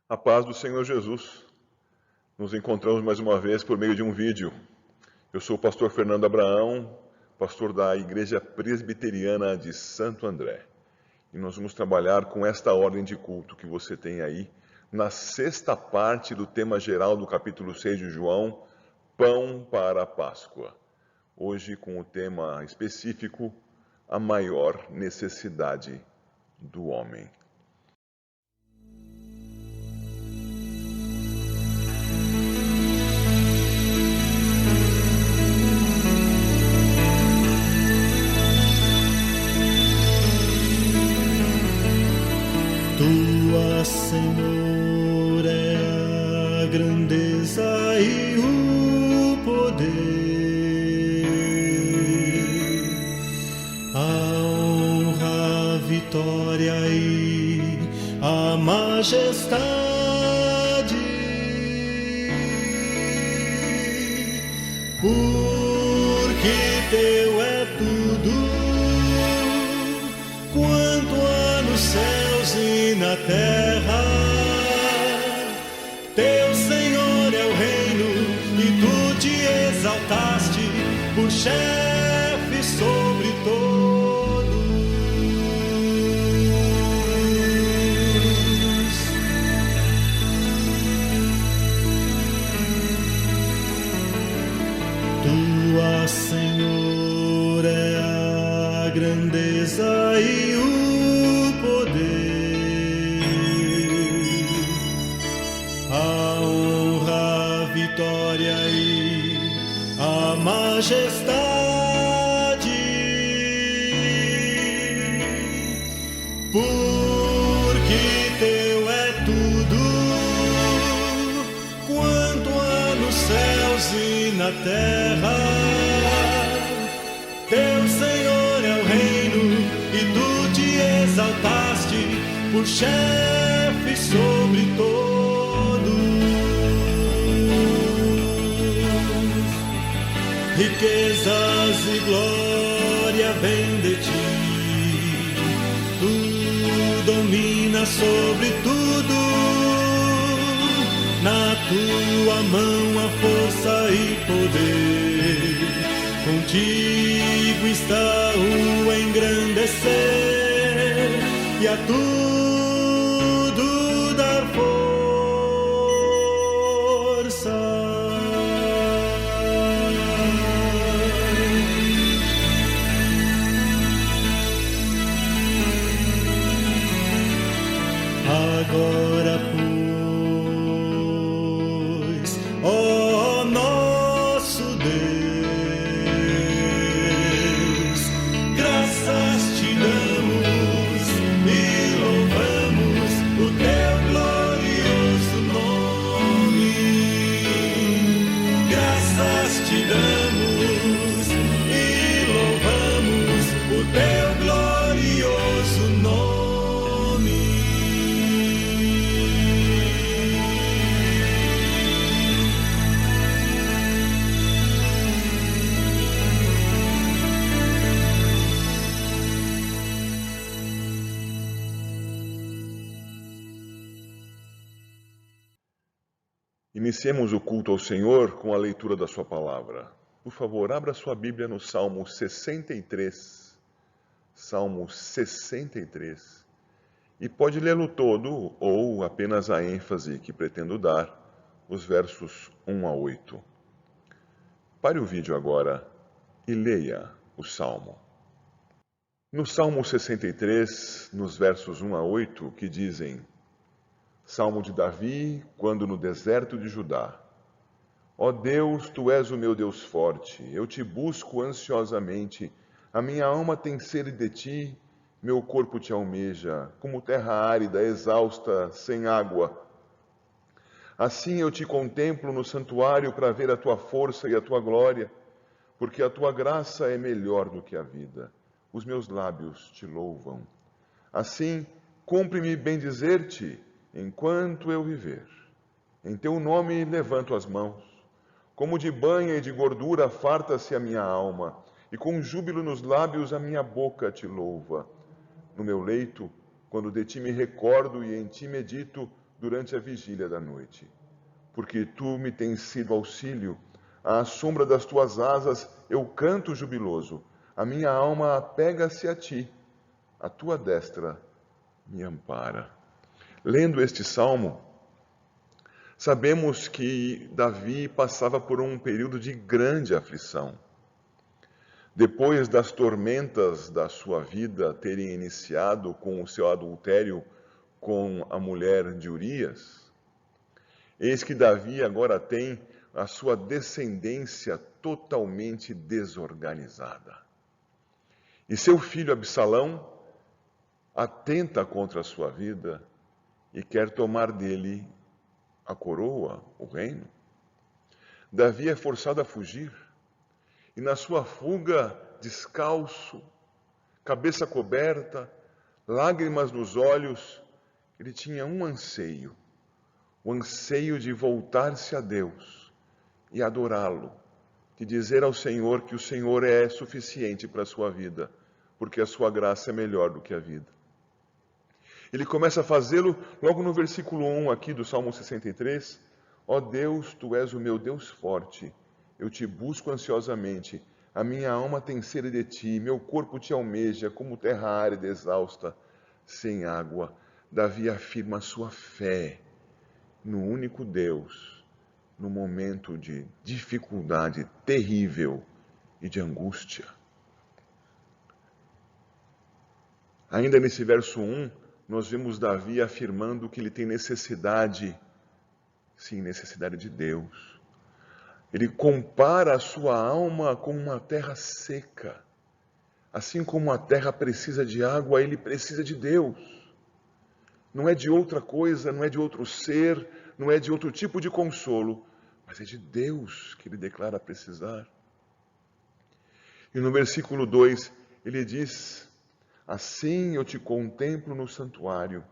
A paz do Senhor Jesus. Nos encontramos mais uma vez por meio de um vídeo. Eu sou o pastor Fernando Abraão, pastor da Igreja Presbiteriana de Santo André. E nós vamos trabalhar com esta ordem de culto que você tem aí, na sexta parte do tema geral do capítulo 6 de João, Pão para a Páscoa. Hoje com o tema específico, a maior necessidade do homem. Tua, Senhor, é a grandeza e o poder, a honra, a vitória e a majestade, porque teu é tudo, quanto há nos céus e na terra. Teu, Senhor, é o reino, e tu te exaltaste por chefe sobre todos. Tua, Senhor, é a grandeza e o poder, a honra, a vitória e a majestade, porque teu é tudo, quanto há nos céus e na terra. Teu, Senhor, é o reino, e tu te exaltaste por chefe sobre todos. Riquezas e glória vêm de ti, tu dominas sobre tudo, na tua mão a força e poder, contigo está o engrandecer e a tudo dar força. Agora, pois, ó nosso Deus, graças te damos e louvamos o teu glorioso nome. Graças te damos e louvamos o teu glorioso nome. Iniciemos o culto ao Senhor com a leitura da sua palavra. Por favor, abra sua Bíblia no Salmo 63. Salmo 63. E pode lê-lo todo, ou apenas a ênfase que pretendo dar, os versos 1 a 8. Pare o vídeo agora e leia o Salmo. No Salmo 63, nos versos 1 a 8, que dizem: Salmo de Davi, quando no deserto de Judá. Ó Deus, tu és o meu Deus forte, eu te busco ansiosamente, a minha alma tem sede de ti, meu corpo te almeja, como terra árida, exausta, sem água. Assim eu te contemplo no santuário para ver a tua força e a tua glória, porque a tua graça é melhor do que a vida. Os meus lábios te louvam. Assim, cumpre-me bendizer-te enquanto eu viver. Em teu nome levanto as mãos. Como de banha e de gordura farta-se a minha alma, e com júbilo nos lábios a minha boca te louva. No meu leito, quando de ti me recordo e em ti medito, durante a vigília da noite. Porque tu me tens sido auxílio, à sombra das tuas asas eu canto jubiloso. A minha alma apega-se a ti, a tua destra me ampara. Lendo este salmo, sabemos que Davi passava por um período de grande aflição. Depois das tormentas da sua vida terem iniciado com o seu adultério com a mulher de Urias, eis que Davi agora tem a sua descendência totalmente desorganizada. E seu filho Absalão atenta contra a sua vida e quer tomar dele a coroa, o reino. Davi é forçado a fugir. E na sua fuga, descalço, cabeça coberta, lágrimas nos olhos, ele tinha um anseio, o anseio de voltar-se a Deus e adorá-lo, de dizer ao Senhor que o Senhor é suficiente para a sua vida, porque a sua graça é melhor do que a vida. Ele começa a fazê-lo logo no versículo 1 aqui do Salmo 63, ó Deus, tu és o meu Deus forte, eu te busco ansiosamente, a minha alma tem sede de ti, meu corpo te almeja como terra árida exausta, sem água. Davi afirma a sua fé no único Deus, no momento de dificuldade terrível e de angústia. Ainda nesse verso 1, nós vemos Davi afirmando que ele tem necessidade, sim, necessidade de Deus. Ele compara a sua alma com uma terra seca. Assim como a terra precisa de água, ele precisa de Deus. Não é de outra coisa, não é de outro ser, não é de outro tipo de consolo, mas é de Deus que ele declara precisar. E no versículo 2, ele diz, assim eu te contemplo no santuário,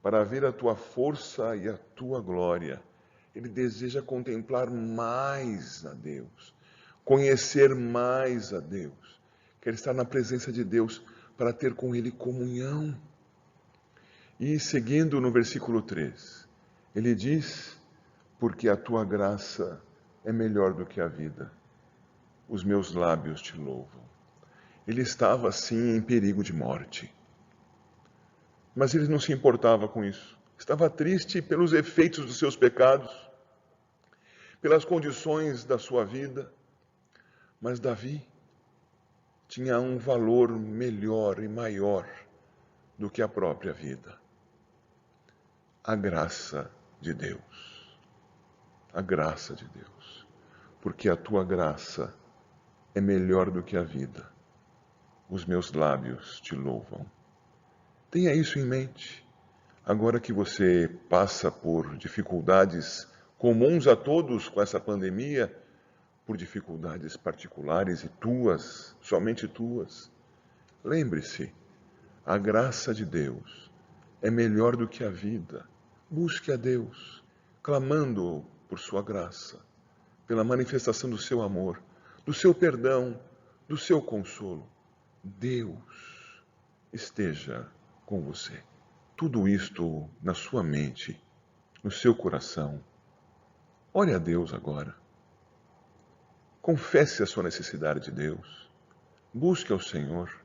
para ver a tua força e a tua glória. Ele deseja contemplar mais a Deus, conhecer mais a Deus. Quer estar na presença de Deus para ter com Ele comunhão. E seguindo no versículo 3, ele diz, porque a tua graça é melhor do que a vida, os meus lábios te louvam. Ele estava assim em perigo de morte, mas ele não se importava com isso. Estava triste pelos efeitos dos seus pecados, pelas condições da sua vida, mas Davi tinha um valor melhor e maior do que a própria vida. A graça de Deus. A graça de Deus. Porque a tua graça é melhor do que a vida. Os meus lábios te louvam. Tenha isso em mente. Agora que você passa por dificuldades comuns a todos com essa pandemia, por dificuldades particulares e tuas, somente tuas, lembre-se, a graça de Deus é melhor do que a vida. Busque a Deus, clamando por sua graça, pela manifestação do seu amor, do seu perdão, do seu consolo. Deus esteja com você. Tudo isto na sua mente, no seu coração. Ore a Deus agora. Confesse a sua necessidade de Deus. Busque ao Senhor.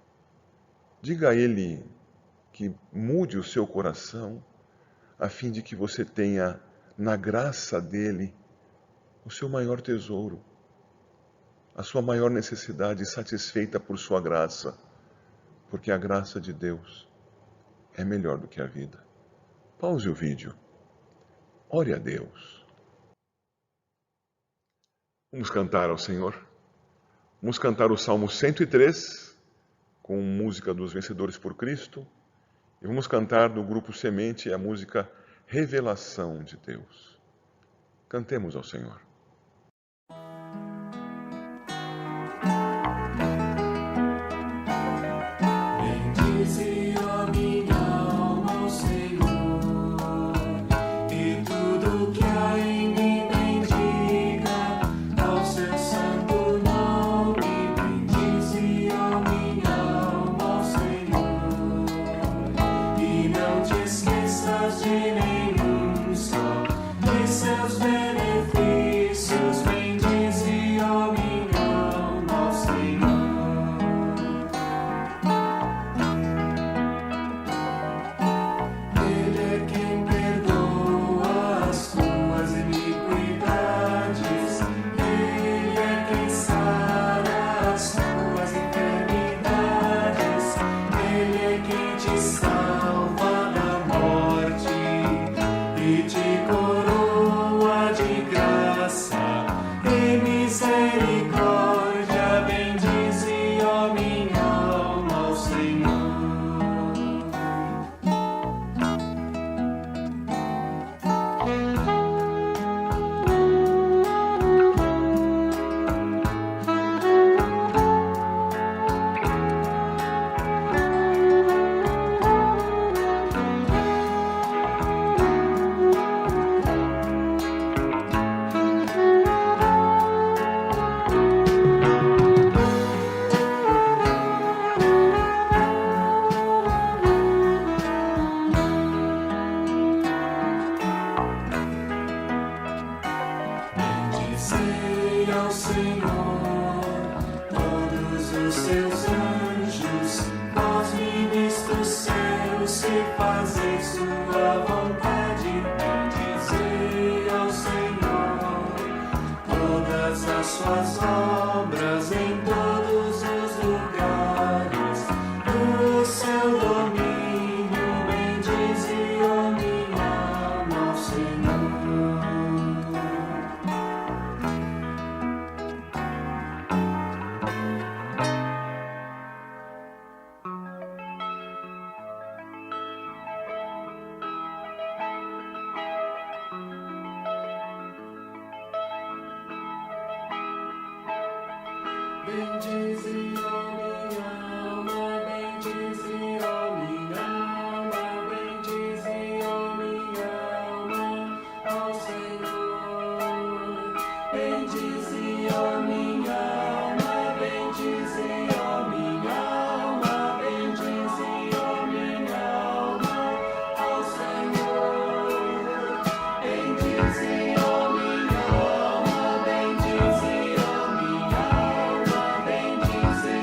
Diga a Ele que mude o seu coração, a fim de que você tenha na graça dEle o seu maior tesouro, a sua maior necessidade satisfeita por sua graça, porque a graça de Deus é melhor do que a vida. Pause o vídeo. Ore a Deus. Vamos cantar ao Senhor. Vamos cantar o Salmo 103, com música dos Vencedores por Cristo. E vamos cantar do grupo Semente a música Revelação de Deus. Cantemos ao Senhor. Esqueças de nenhum e te coroa de graça e misericórdia. Bendize, ó minha alma, ao Senhor. Bendizei ao Senhor todos os seus anjos, vós ministros seus, que fazeis sua vontade. Bendizei ao Senhor todas as suas obras em todos os lugares do seu domínio. Bendize, ó minha alma, ao Senhor. Bendize, ó minha alma, bendize, ó minha alma, bendize, ó minha alma, ao Senhor. Bendize, ó minha alma, bendize, ó minha alma, bendize, ó minha alma, ao Senhor. Bendize, ó minha alma, bendize, ó minha alma, bendize,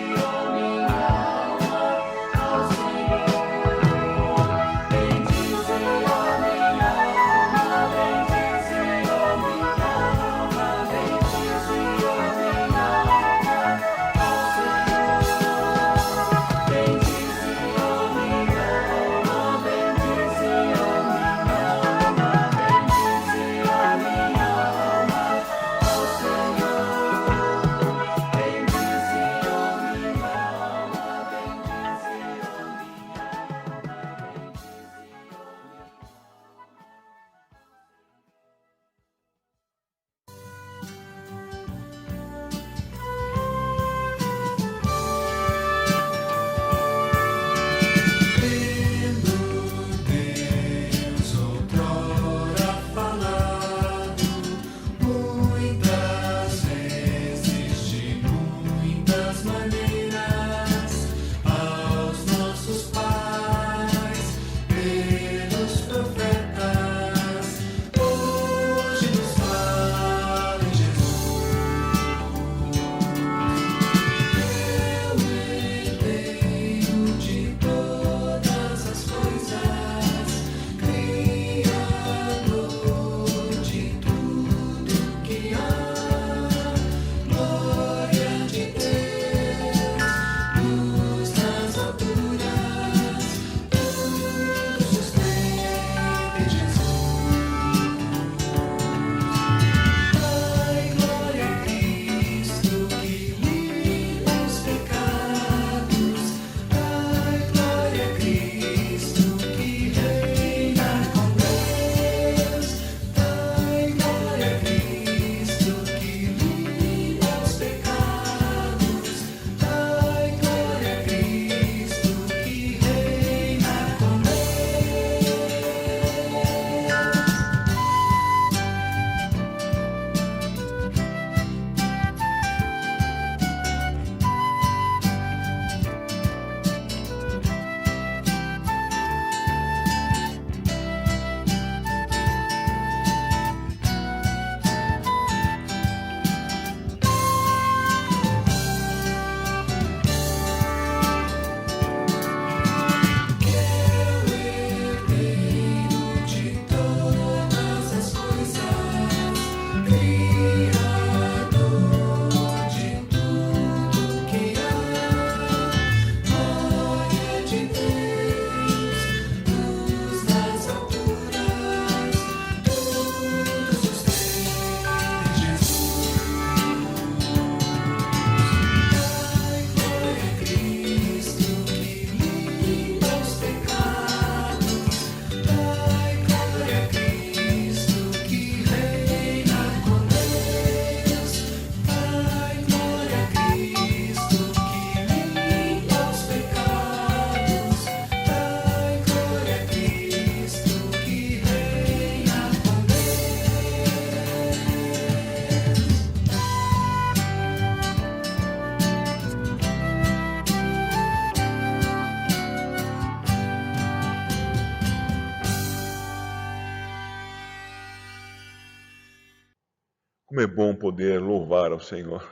Como é bom poder louvar ao Senhor,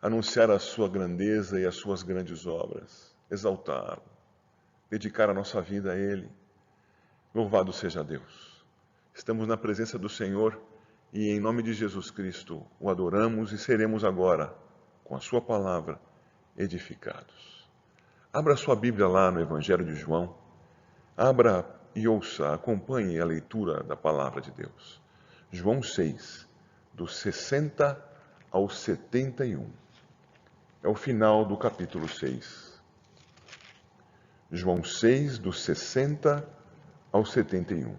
anunciar a sua grandeza e as suas grandes obras, exaltá-lo, dedicar a nossa vida a Ele. Louvado seja Deus. Estamos na presença do Senhor e, em nome de Jesus Cristo, o adoramos e seremos agora, com a sua palavra, edificados. Abra sua Bíblia lá no Evangelho de João. Abra e ouça, acompanhe a leitura da palavra de Deus. João 6, dos 60 ao 71. É o final do capítulo 6. João 6, dos 60 ao 71.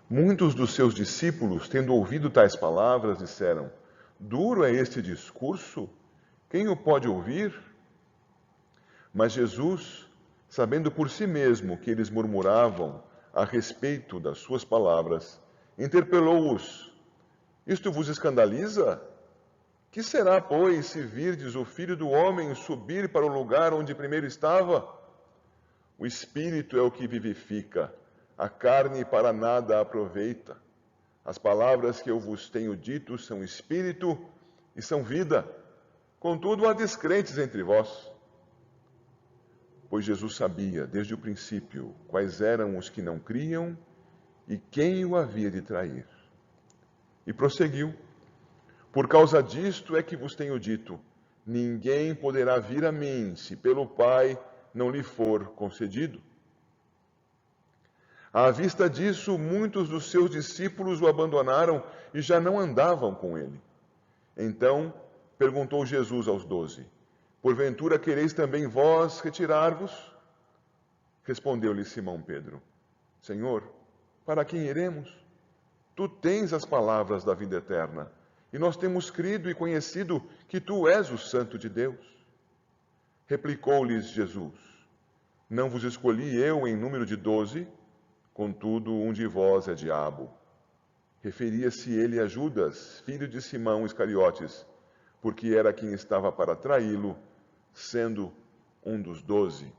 Muitos dos seus discípulos, tendo ouvido tais palavras, disseram: Duro é este discurso? Quem o pode ouvir? Mas Jesus, sabendo por si mesmo que eles murmuravam a respeito das suas palavras, interpelou-os: Isto vos escandaliza? Que será, pois, se virdes o Filho do Homem subir para o lugar onde primeiro estava? O Espírito é o que vivifica, a carne para nada aproveita. As palavras que eu vos tenho dito são Espírito e são vida. Contudo, há descrentes entre vós. Pois Jesus sabia, desde o princípio, quais eram os que não criam e quem o havia de trair. E prosseguiu: Por causa disto é que vos tenho dito, ninguém poderá vir a mim, se pelo Pai não lhe for concedido. À vista disso, muitos dos seus discípulos o abandonaram e já não andavam com ele. Então perguntou Jesus aos 12, Porventura quereis também vós retirar-vos? Respondeu-lhe Simão Pedro, Senhor, para quem iremos? Tu tens as palavras da vida eterna, e nós temos crido e conhecido que tu és o Santo de Deus. Replicou-lhes Jesus, Não vos escolhi eu em número de 12, contudo um de vós é diabo. Referia-se ele a Judas, filho de Simão Iscariotes, porque era quem estava para traí-lo, sendo um dos 12.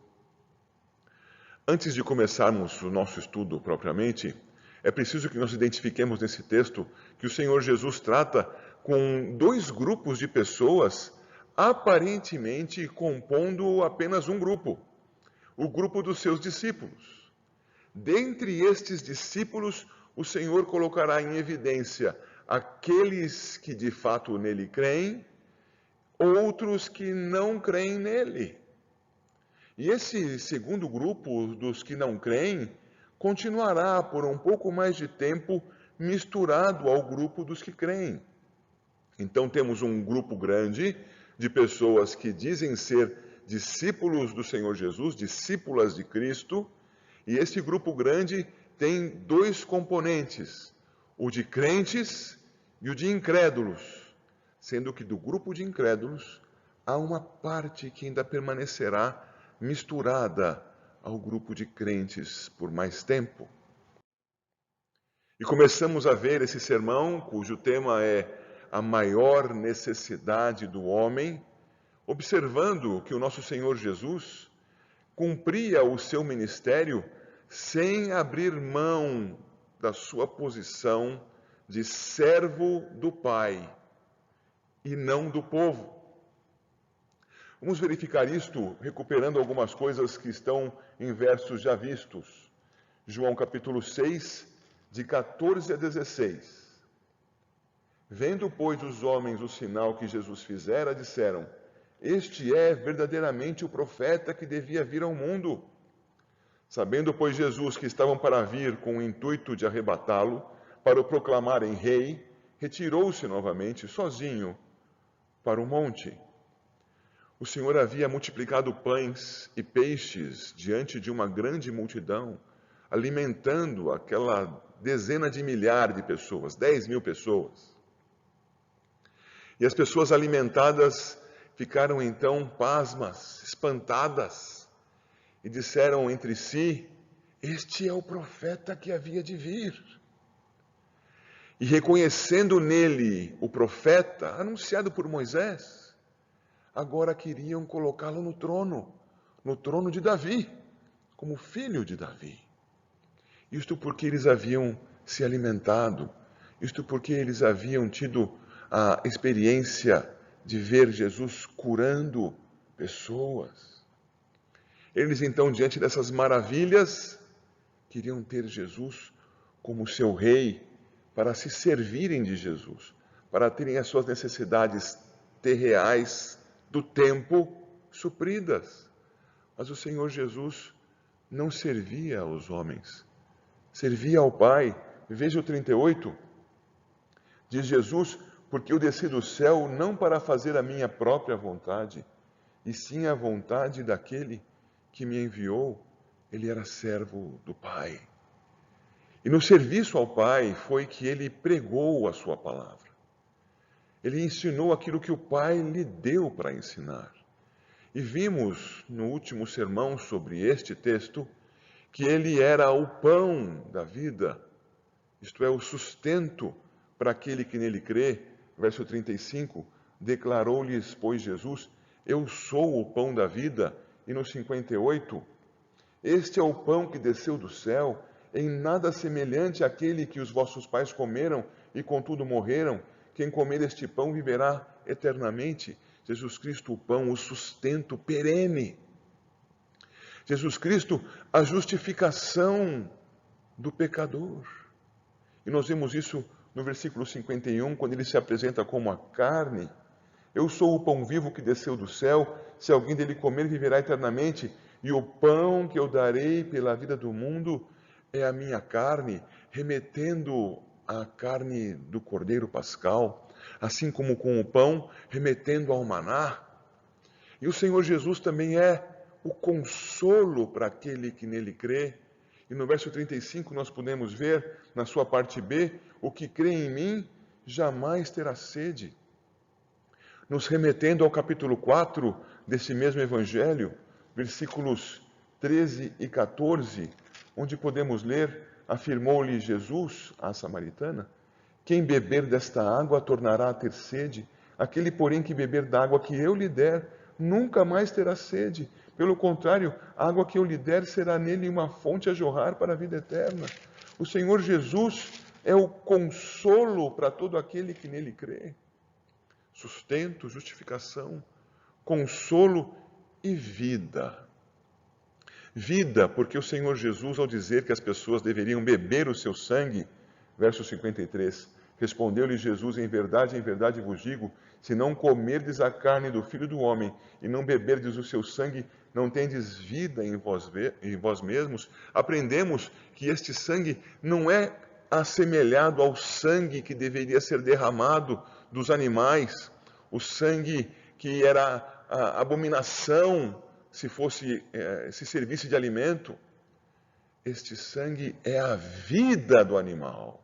Antes de começarmos o nosso estudo propriamente, é preciso que nós identifiquemos nesse texto que o Senhor Jesus trata com dois grupos de pessoas, aparentemente compondo apenas um grupo, o grupo dos seus discípulos. Dentre estes discípulos, o Senhor colocará em evidência aqueles que de fato nele creem, outros que não creem nele. E esse segundo grupo dos que não creem continuará por um pouco mais de tempo misturado ao grupo dos que creem. Então temos um grupo grande de pessoas que dizem ser discípulos do Senhor Jesus, discípulas de Cristo, e esse grupo grande tem dois componentes, o de crentes e o de incrédulos, sendo que do grupo de incrédulos há uma parte que ainda permanecerá misturada ao grupo de crentes por mais tempo. E começamos a ver esse sermão, cujo tema é a maior necessidade do homem, observando que o nosso Senhor Jesus cumpria o seu ministério sem abrir mão da sua posição de servo do Pai e não do povo. Vamos verificar isto recuperando algumas coisas que estão em versos já vistos. João capítulo 6, de 14 a 16. Vendo, pois, os homens o sinal que Jesus fizera, disseram, Este é verdadeiramente o profeta que devia vir ao mundo. Sabendo, pois, Jesus que estavam para vir com o intuito de arrebatá-lo, para o proclamarem rei, retirou-se novamente, sozinho, para o monte. O Senhor havia multiplicado pães e peixes diante de uma grande multidão, alimentando aquela dezena de milhares de pessoas, 10.000 pessoas. E as pessoas alimentadas ficaram então pasmas, espantadas, e disseram entre si, Este é o profeta que havia de vir. E reconhecendo nele o profeta, anunciado por Moisés, agora queriam colocá-lo no trono de Davi, como filho de Davi. Isto porque eles haviam se alimentado Isto porque eles haviam tido a experiência de ver Jesus curando pessoas. Eles então, diante dessas maravilhas, queriam ter Jesus como seu rei, para se servirem de Jesus, para terem as suas necessidades terreais do tempo supridas. Mas o Senhor Jesus não servia aos homens, servia ao Pai. Veja o 38, diz Jesus: porque eu desci do céu não para fazer a minha própria vontade, e sim a vontade daquele que me enviou. Ele era servo do Pai. E no serviço ao Pai foi que ele pregou a sua palavra. Ele ensinou aquilo que o Pai lhe deu para ensinar. E vimos no último sermão sobre este texto que ele era o pão da vida, isto é, o sustento para aquele que nele crê. Verso 35, declarou-lhes, pois, Jesus: eu sou o pão da vida. E no 58, este é o pão que desceu do céu, em nada semelhante àquele que os vossos pais comeram e contudo morreram. Quem comer este pão viverá eternamente. Jesus Cristo, o pão, o sustento perene. Jesus Cristo, a justificação do pecador. E nós vemos isso no versículo 51, quando ele se apresenta como a carne. Eu sou o pão vivo que desceu do céu, se alguém dele comer, viverá eternamente, e o pão que eu darei pela vida do mundo é a minha carne, remetendo à carne do Cordeiro Pascal, assim como com o pão, remetendo ao maná. E o Senhor Jesus também é o consolo para aquele que nele crê. E no verso 35 nós podemos ver, na sua parte B, o que crê em mim jamais terá sede. Nos remetendo ao capítulo 4 desse mesmo Evangelho, versículos 13 e 14, onde podemos ler: afirmou-lhe Jesus à samaritana: quem beber desta água tornará a ter sede, aquele, porém, que beber da água que eu lhe der, nunca mais terá sede. Pelo contrário, a água que eu lhe der será nele uma fonte a jorrar para a vida eterna. O Senhor Jesus é o consolo para todo aquele que nele crê. Sustento, justificação, consolo e vida. Vida, porque o Senhor Jesus, ao dizer que as pessoas deveriam beber o seu sangue, verso 53, respondeu-lhe Jesus: em verdade vos digo, se não comerdes a carne do Filho do Homem e não beberdes o seu sangue, não tendes vida em vós mesmos. Aprendemos que este sangue não é assemelhado ao sangue que deveria ser derramado dos animais, o sangue que era a abominação se servisse de alimento. Este sangue é a vida do animal.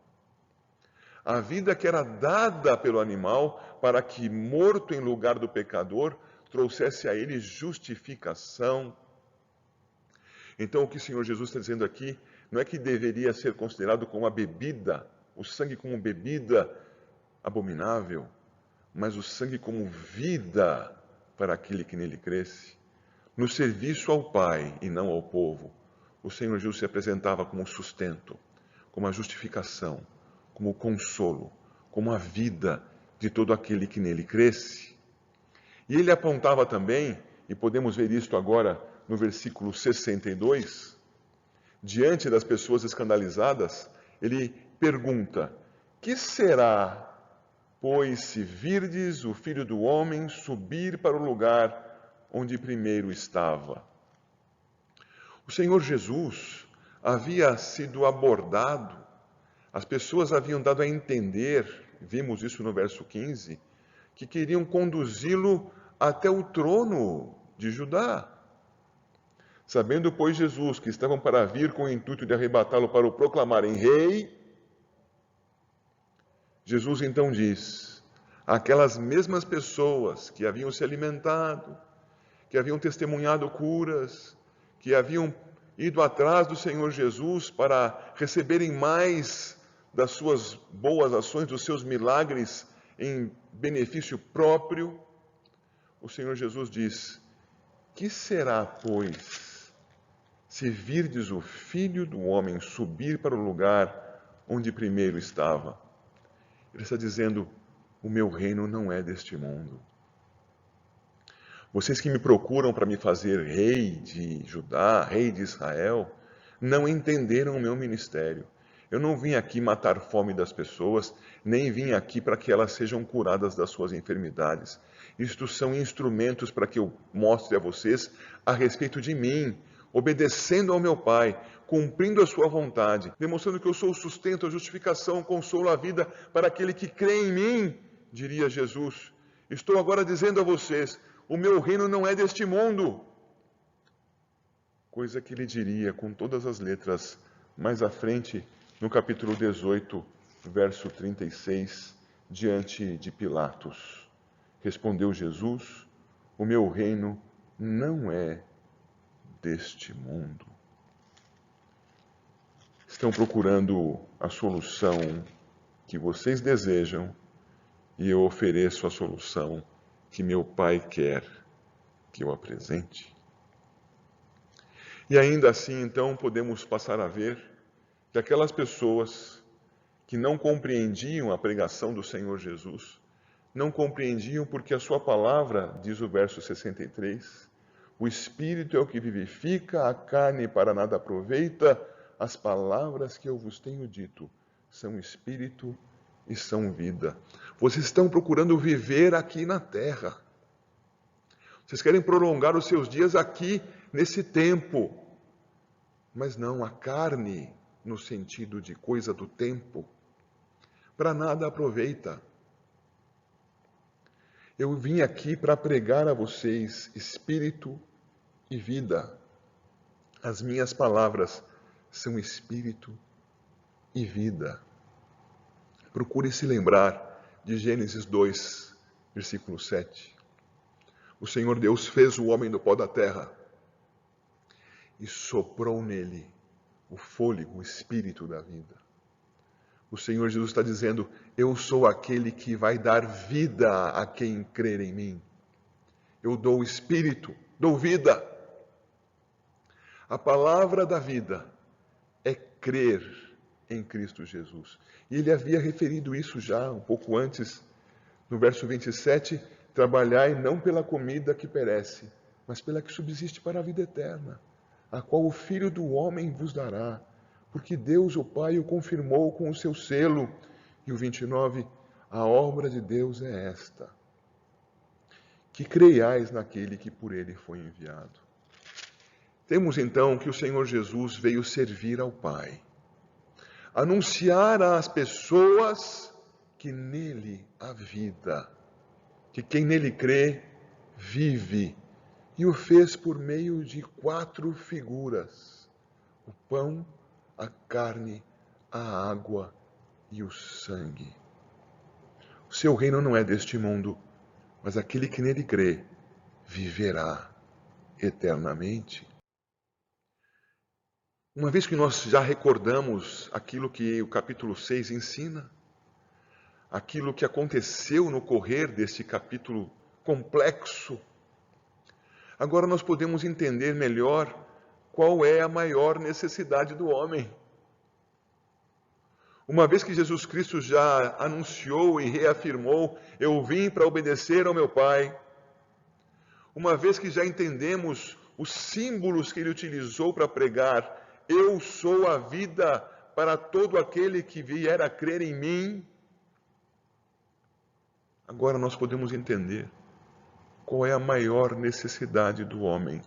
A vida que era dada pelo animal para que, morto em lugar do pecador, trouxesse a ele justificação. Então, o que o Senhor Jesus está dizendo aqui não é que deveria ser considerado como uma bebida, o sangue como bebida abominável, mas o sangue como vida para aquele que nele cresce. No serviço ao Pai e não ao povo, o Senhor Jesus se apresentava como sustento, como a justificação, como o consolo, como a vida de todo aquele que nele cresce. E ele apontava também, e podemos ver isto agora no versículo 62, diante das pessoas escandalizadas, ele pergunta: que será, pois, se virdes o Filho do Homem subir para o lugar onde primeiro estava? O Senhor Jesus havia sido abordado, as pessoas haviam dado a entender, vimos isso no verso 15, que queriam conduzi-lo até o trono de Judá. Sabendo, pois, Jesus que estavam para vir com o intuito de arrebatá-lo para o proclamarem rei, Jesus então diz: aquelas mesmas pessoas que haviam se alimentado, que haviam testemunhado curas, que haviam ido atrás do Senhor Jesus para receberem mais das suas boas ações, dos seus milagres em benefício próprio, o Senhor Jesus diz: que será, pois, se virdes o Filho do Homem subir para o lugar onde primeiro estava? Ele está dizendo: o meu reino não é deste mundo. Vocês que me procuram para me fazer rei de Judá, rei de Israel, não entenderam o meu ministério. Eu não vim aqui matar fome das pessoas, nem vim aqui para que elas sejam curadas das suas enfermidades. Isto são instrumentos para que eu mostre a vocês a respeito de mim, obedecendo ao meu Pai, cumprindo a sua vontade, demonstrando que eu sou o sustento, a justificação, o consolo, a vida para aquele que crê em mim, diria Jesus. Estou agora dizendo a vocês: o meu reino não é deste mundo. Coisa que ele diria com todas as letras mais à frente, no capítulo 18, verso 36, diante de Pilatos. Respondeu Jesus: o meu reino não é deste mundo. Estão procurando a solução que vocês desejam e eu ofereço a solução que meu Pai quer que eu apresente. E ainda assim, então, podemos passar a ver que aquelas pessoas que não compreendiam a pregação do Senhor Jesus, não compreendiam porque a sua palavra, diz o verso 63, o Espírito é o que vivifica, a carne para nada aproveita, as palavras que eu vos tenho dito são Espírito e são vida. Vocês estão procurando viver aqui na terra. Vocês querem prolongar os seus dias aqui, nesse tempo. Mas não, a carne, no sentido de coisa do tempo, para nada aproveita. Eu vim aqui para pregar a vocês espírito e vida. As minhas palavras são espírito e vida. Procure se lembrar de Gênesis 2, versículo 7. O Senhor Deus fez o homem do pó da terra e soprou nele o fôlego, o espírito da vida. O Senhor Jesus está dizendo: eu sou aquele que vai dar vida a quem crer em mim. Eu dou espírito, dou vida. A palavra da vida é crer em Cristo Jesus. E ele havia referido isso já um pouco antes, no verso 27, trabalhai não pela comida que perece, mas pela que subsiste para a vida eterna, a qual o Filho do Homem vos dará, porque Deus, o Pai, o confirmou com o seu selo. E o 29, a obra de Deus é esta, que creiais naquele que por ele foi enviado. Temos então que o Senhor Jesus veio servir ao Pai, anunciar às pessoas que nele há vida, que quem nele crê vive, e o fez por meio de 4 figuras: o pão, a carne, a água e o sangue. O seu reino não é deste mundo, mas aquele que nele crê viverá eternamente. Uma vez que nós já recordamos aquilo que o capítulo 6 ensina, aquilo que aconteceu no correr desse capítulo complexo, agora nós podemos entender melhor qual é a maior necessidade do homem. Uma vez que Jesus Cristo já anunciou e reafirmou: eu vim para obedecer ao meu Pai, uma vez que já entendemos os símbolos que ele utilizou para pregar: eu sou a vida para todo aquele que vier a crer em mim, agora nós podemos entender qual é a maior necessidade do homem.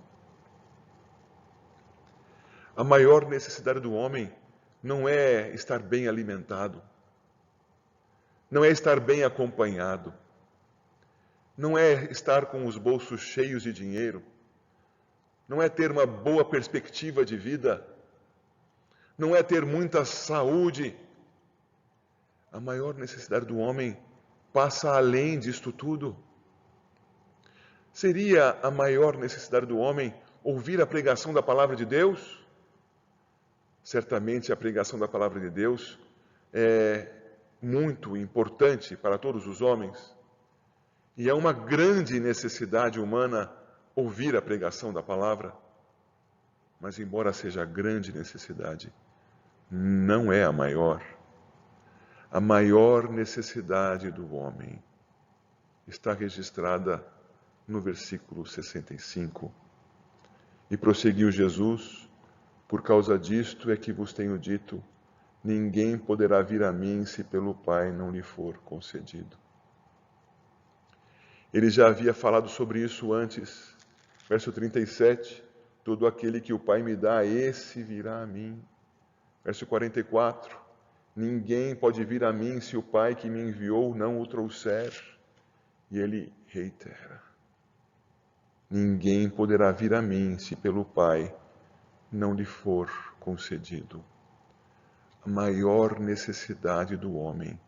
A maior necessidade do homem não é estar bem alimentado, não é estar bem acompanhado, não é estar com os bolsos cheios de dinheiro, não é ter uma boa perspectiva de vida, não é ter muita saúde. A maior necessidade do homem passa além disto tudo. Seria a maior necessidade do homem ouvir a pregação da palavra de Deus? Certamente a pregação da palavra de Deus é muito importante para todos os homens. E é uma grande necessidade humana ouvir a pregação da palavra. Mas embora seja a grande necessidade, não é a maior. A maior necessidade do homem está registrada no versículo 65. E prosseguiu Jesus: por causa disto é que vos tenho dito, ninguém poderá vir a mim se pelo Pai não lhe for concedido. Ele já havia falado sobre isso antes. Verso 37, todo aquele que o Pai me dá, esse virá a mim. Verso 44, ninguém pode vir a mim se o Pai que me enviou não o trouxer. E ele reitera, ninguém poderá vir a mim se pelo Pai não lhe for concedido. A maior necessidade do homem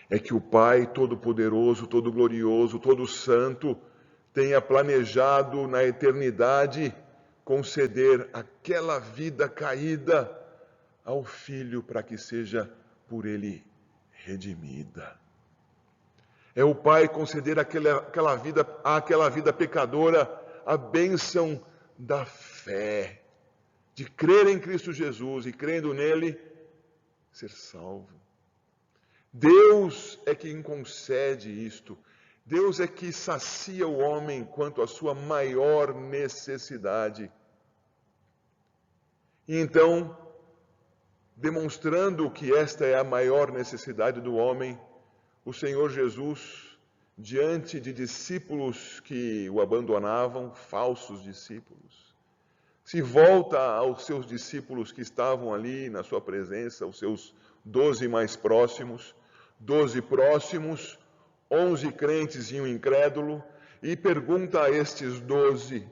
é que o Pai Todo-Poderoso, Todo-Glorioso, Todo-Santo tenha planejado na eternidade conceder aquela vida caída ao Filho para que seja por ele redimida. É o Pai conceder àquela vida pecadora a bênção da fé, de crer em Cristo Jesus e, crendo nele, ser salvo. Deus é quem concede isto. Deus é que sacia o homem quanto à sua maior necessidade. E então, demonstrando que esta é a maior necessidade do homem, o Senhor Jesus, diante de discípulos que o abandonavam, falsos discípulos, se volta aos seus discípulos que estavam ali na sua presença, os seus 12 mais próximos, 12 próximos, 11 crentes e um incrédulo, e pergunta a estes 12,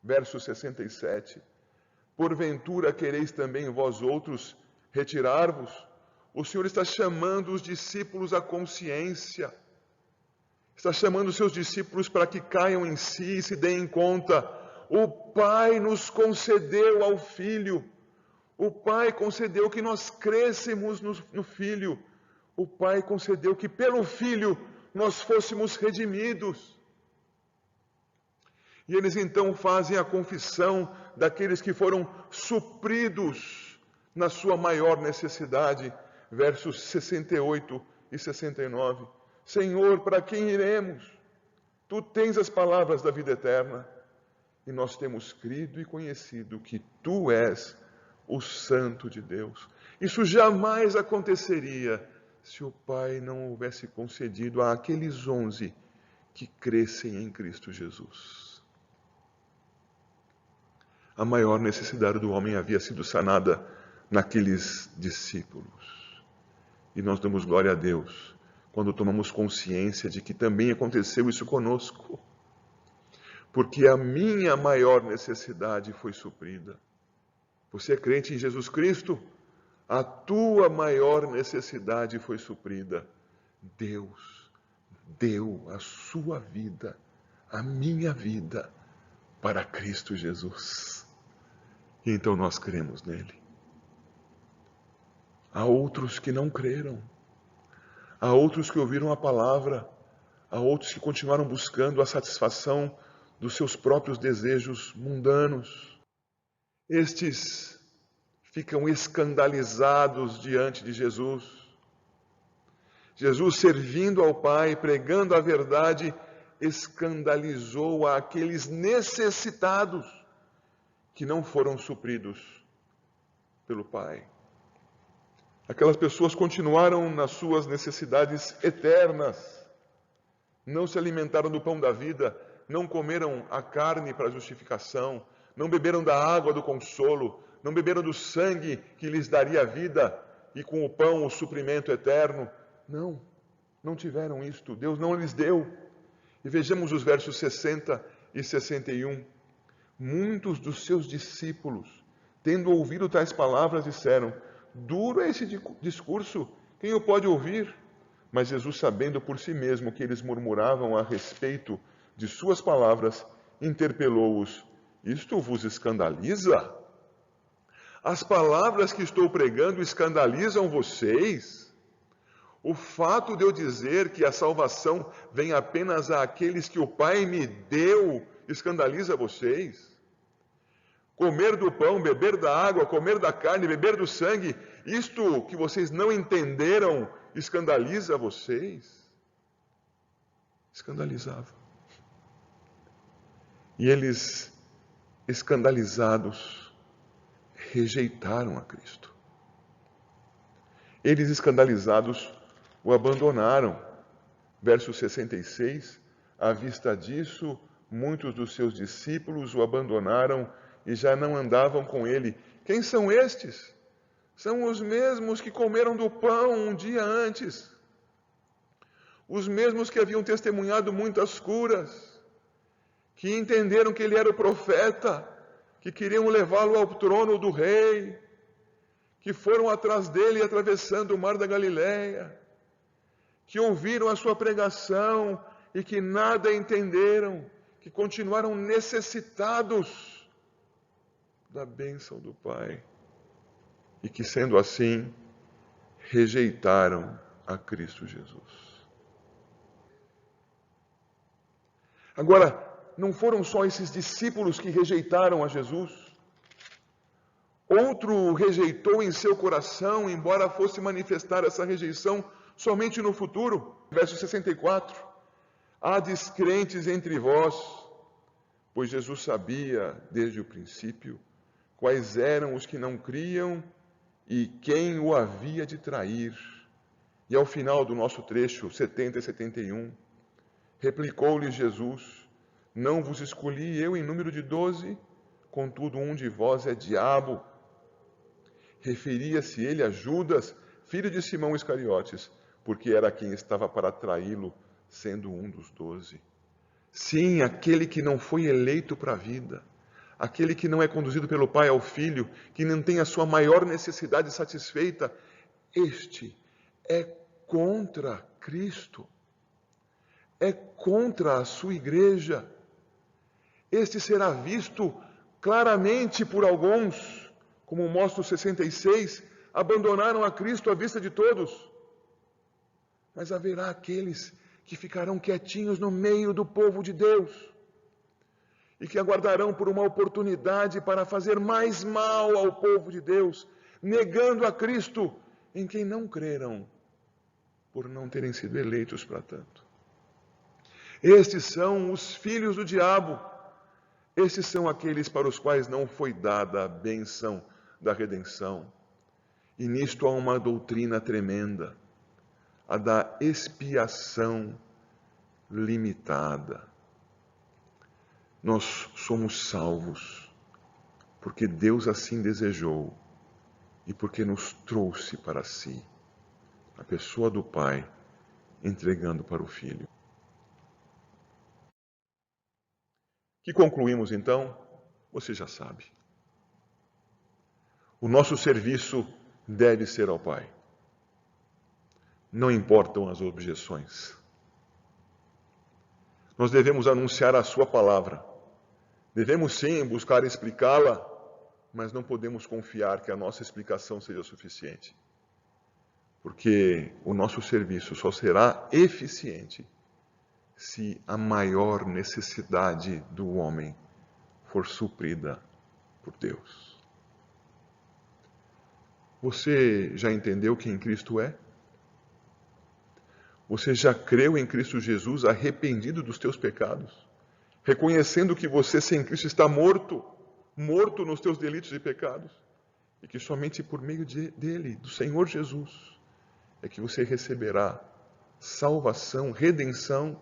verso 67, porventura quereis também vós outros retirar-vos? O Senhor está chamando os discípulos à consciência, está chamando os seus discípulos para que caiam em si e se deem conta. O Pai nos concedeu ao Filho, o Pai concedeu que nós crescêssemos no Filho, o Pai concedeu que pelo Filho nós fôssemos redimidos. E eles então fazem a confissão daqueles que foram supridos na sua maior necessidade, versos 68 e 69. Senhor, para quem iremos? Tu tens as palavras da vida eterna. E nós temos crido e conhecido que Tu és o Santo de Deus. Isso jamais aconteceria se o Pai não houvesse concedido àqueles 11 que crescem em Cristo Jesus. A maior necessidade do homem havia sido sanada naqueles discípulos. E nós damos glória a Deus quando tomamos consciência de que também aconteceu isso conosco. Porque a minha maior necessidade foi suprida. Você é crente em Jesus Cristo? A tua maior necessidade foi suprida. Deus deu a sua vida, a minha vida, para Cristo Jesus. E então nós cremos nele. Há outros que não creram. Há outros que ouviram a palavra. Há outros que continuaram buscando a satisfação dos seus próprios desejos mundanos. Estes ficam escandalizados diante de Jesus. Jesus, servindo ao Pai, pregando a verdade, escandalizou aqueles necessitados que não foram supridos pelo Pai. Aquelas pessoas continuaram nas suas necessidades eternas, não se alimentaram do pão da vida, não comeram a carne para justificação, não beberam da água do consolo, não beberam do sangue que lhes daria a vida e com o pão o suprimento eterno. Não tiveram isto, Deus não lhes deu. E vejamos os versos 60 e 61. Muitos dos seus discípulos, tendo ouvido tais palavras, disseram: duro é esse discurso, quem o pode ouvir? Mas Jesus, sabendo por si mesmo que eles murmuravam a respeito de suas palavras, interpelou-os: isto vos escandaliza? As palavras que estou pregando escandalizam vocês? O fato de eu dizer que a salvação vem apenas àqueles que o Pai me deu escandaliza vocês? comer do pão, beber da água, comer da carne, beber do sangue, isto que vocês não entenderam escandaliza vocês? Escandalizava. E eles, escandalizados, rejeitaram a Cristo. Eles, escandalizados, o abandonaram. Verso 66, à vista disso, muitos dos seus discípulos o abandonaram e já não andavam com ele. Quem são estes? São os mesmos que comeram do pão um dia antes. Os mesmos que haviam testemunhado muitas curas, que entenderam que ele era o profeta, que queriam levá-lo ao trono do rei, que foram atrás dele atravessando o mar da Galileia, que ouviram a sua pregação e que nada entenderam, que continuaram necessitados da bênção do Pai e que, sendo assim, rejeitaram a Cristo Jesus. Agora, não foram só esses discípulos que rejeitaram a Jesus. Outro rejeitou em seu coração, embora fosse manifestar essa rejeição somente no futuro. Verso 64. Há descrentes entre vós, pois Jesus sabia desde o princípio quais eram os que não criam e quem o havia de trair. E ao final do nosso trecho, 70 e 71, replicou-lhe Jesus: não vos escolhi eu em número de 12, contudo um de vós é diabo. Referia-se ele a Judas, filho de Simão Iscariotes, porque era quem estava para traí-lo, sendo um dos 12. Sim, aquele que não foi eleito para a vida, aquele que não é conduzido pelo Pai ao Filho, que não tem a sua maior necessidade satisfeita, este é contra Cristo, é contra a sua igreja. Este será visto claramente por alguns, como mostra o 66, abandonaram a Cristo à vista de todos. Mas haverá aqueles que ficarão quietinhos no meio do povo de Deus e que aguardarão por uma oportunidade para fazer mais mal ao povo de Deus, negando a Cristo em quem não creram, por não terem sido eleitos para tanto. Estes são os filhos do diabo. Estes são aqueles para os quais não foi dada a bênção da redenção. E nisto há uma doutrina tremenda, a da expiação limitada. Nós somos salvos porque Deus assim desejou e porque nos trouxe para si, a pessoa do Pai, entregando para o Filho. Que concluímos então? Você já sabe. O nosso serviço deve ser ao Pai. Não importam as objeções. Nós devemos anunciar a sua palavra. Devemos sim buscar explicá-la, mas não podemos confiar que a nossa explicação seja suficiente. Porque o nosso serviço só será eficiente se a maior necessidade do homem for suprida por Deus. Você já entendeu quem Cristo é? Você já creu em Cristo Jesus arrependido dos teus pecados? Reconhecendo que você sem Cristo está morto nos teus delitos e pecados? E que somente por meio dele, do Senhor Jesus, é que você receberá salvação, redenção.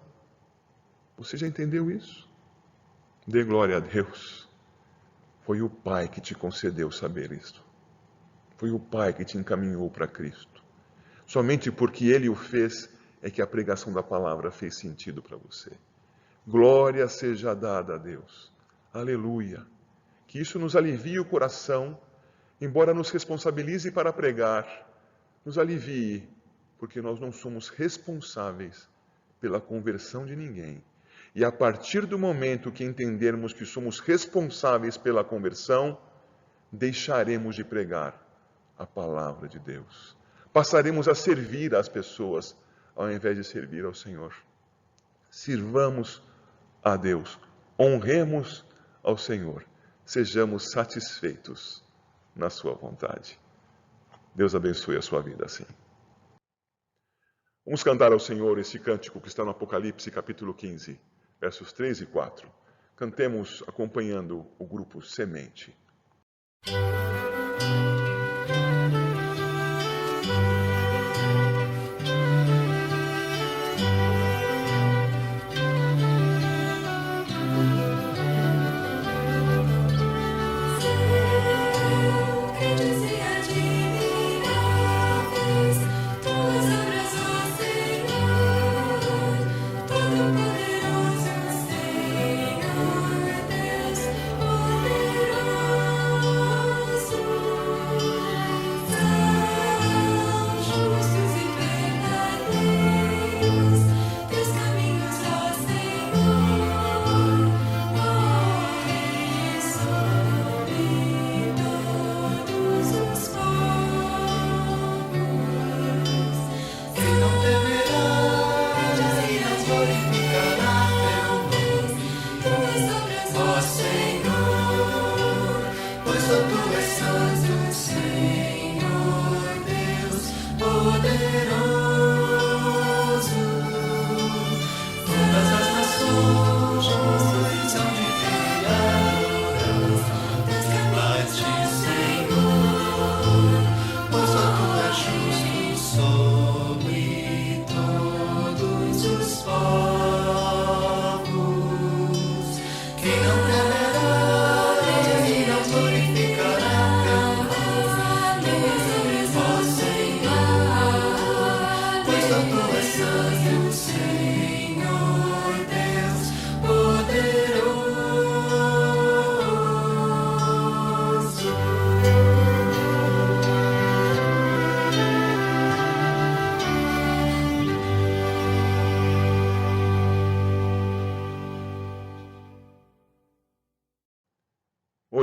Você já entendeu isso? Dê glória a Deus. Foi o Pai que te concedeu saber isto. Foi o Pai que te encaminhou para Cristo. Somente porque Ele o fez é que a pregação da palavra fez sentido para você. Glória seja dada a Deus. Aleluia. Que isso nos alivie o coração, embora nos responsabilize para pregar, nos alivie, porque nós não somos responsáveis pela conversão de ninguém. E a partir do momento que entendermos que somos responsáveis pela conversão, deixaremos de pregar a palavra de Deus. Passaremos a servir as pessoas, ao invés de servir ao Senhor. Sirvamos a Deus, honremos ao Senhor, sejamos satisfeitos na sua vontade. Deus abençoe a sua vida assim. Vamos cantar ao Senhor esse cântico que está no Apocalipse, capítulo 15, versos 3 e 4. Cantemos acompanhando o grupo Semente.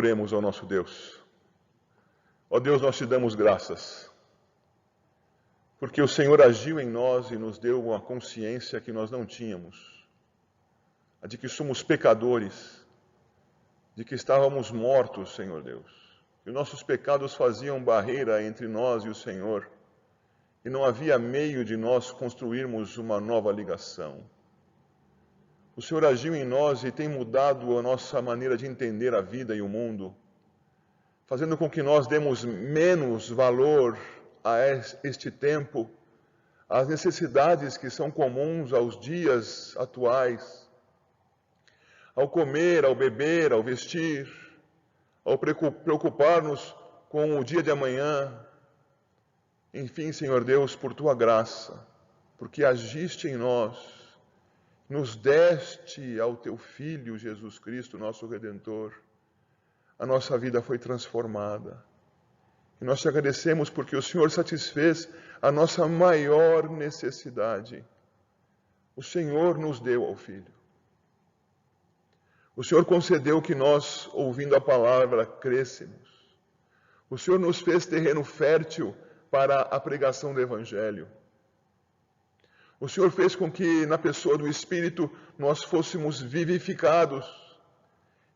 Oremos ao nosso Deus. Ó Deus, nós te damos graças, porque o Senhor agiu em nós e nos deu uma consciência que nós não tínhamos, a de que somos pecadores, de que estávamos mortos, Senhor Deus, e os nossos pecados faziam barreira entre nós e o Senhor, e não havia meio de nós construirmos uma nova ligação. O Senhor agiu em nós e tem mudado a nossa maneira de entender a vida e o mundo, fazendo com que nós demos menos valor a este tempo, às necessidades que são comuns aos dias atuais, ao comer, ao beber, ao vestir, ao preocupar-nos com o dia de amanhã. Enfim, Senhor Deus, por Tua graça, porque agiste em nós, nos deste ao Teu Filho, Jesus Cristo, nosso Redentor, a nossa vida foi transformada. E nós te agradecemos porque o Senhor satisfez a nossa maior necessidade. O Senhor nos deu ao Filho. O Senhor concedeu que nós, ouvindo a palavra, crescemos. O Senhor nos fez terreno fértil para a pregação do Evangelho. O Senhor fez com que, na pessoa do Espírito, nós fôssemos vivificados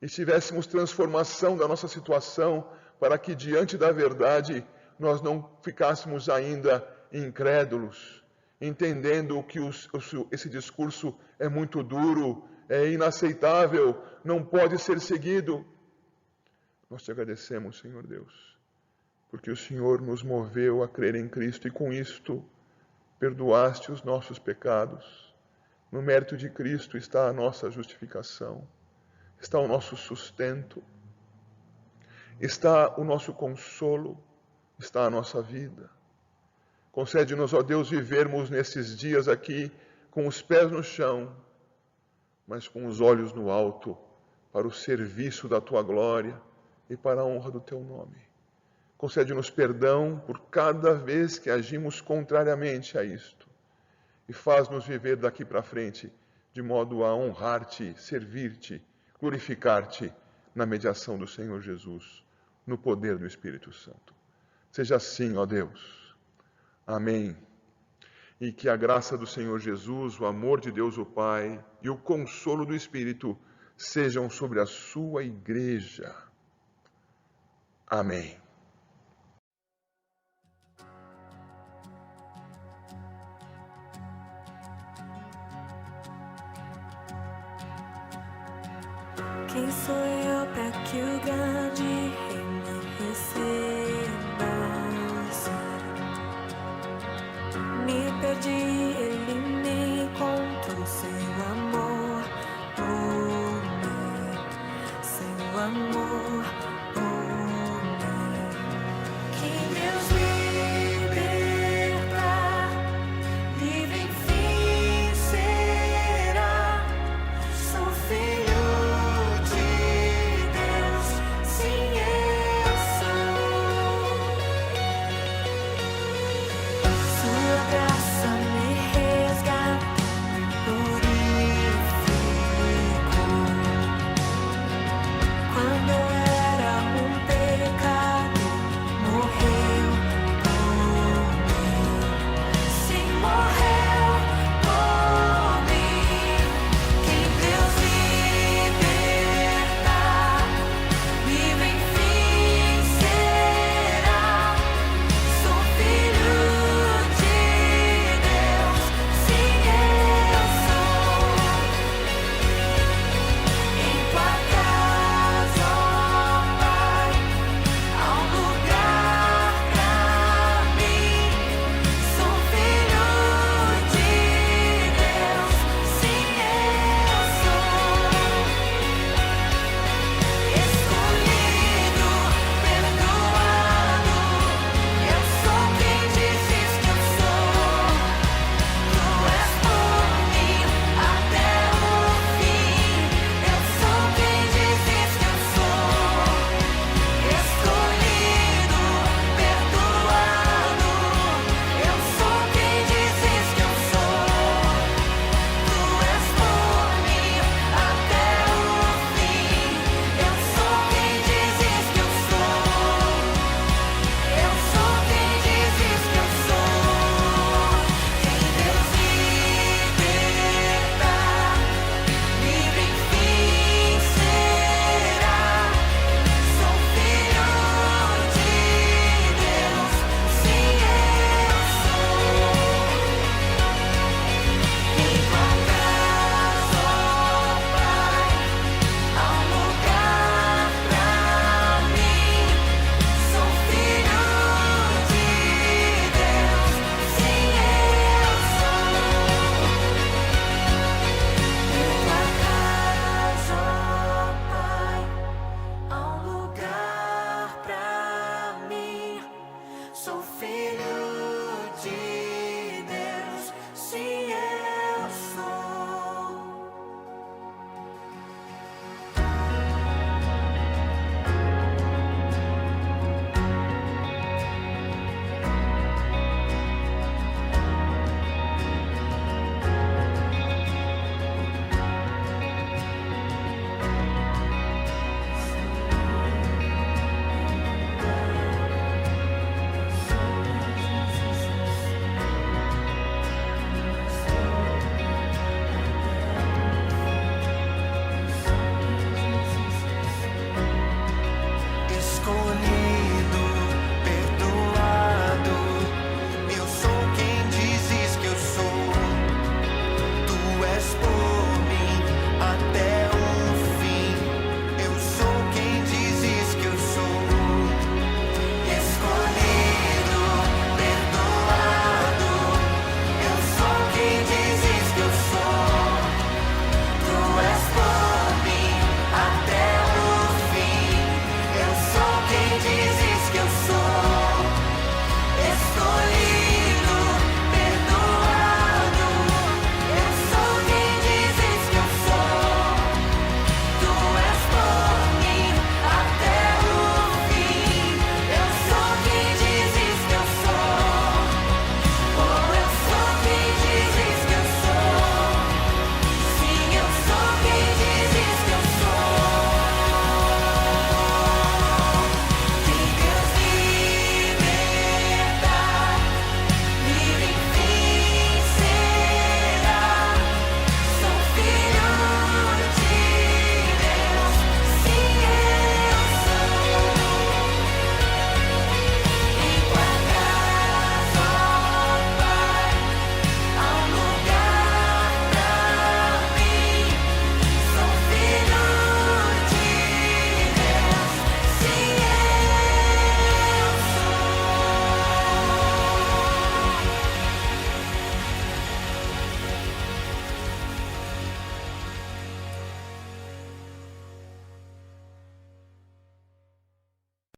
e tivéssemos transformação da nossa situação para que, diante da verdade, nós não ficássemos ainda incrédulos, entendendo que esse discurso é muito duro, é inaceitável, não pode ser seguido. Nós te agradecemos, Senhor Deus, porque o Senhor nos moveu a crer em Cristo e com isto perdoaste os nossos pecados. No mérito de Cristo está a nossa justificação, está o nosso sustento, está o nosso consolo, está a nossa vida. Concede-nos, ó Deus, vivermos nesses dias aqui com os pés no chão, mas com os olhos no alto, para o serviço da Tua glória e para a honra do Teu nome. Concede-nos perdão por cada vez que agimos contrariamente a isto e faz-nos viver daqui para frente de modo a honrar-Te, servir-Te, glorificar-Te na mediação do Senhor Jesus, no poder do Espírito Santo. Seja assim, ó Deus. Amém. E que a graça do Senhor Jesus, o amor de Deus o Pai e o consolo do Espírito sejam sobre a sua igreja, Amém. Quem sou eu para que o grande rei me receba? Me perdi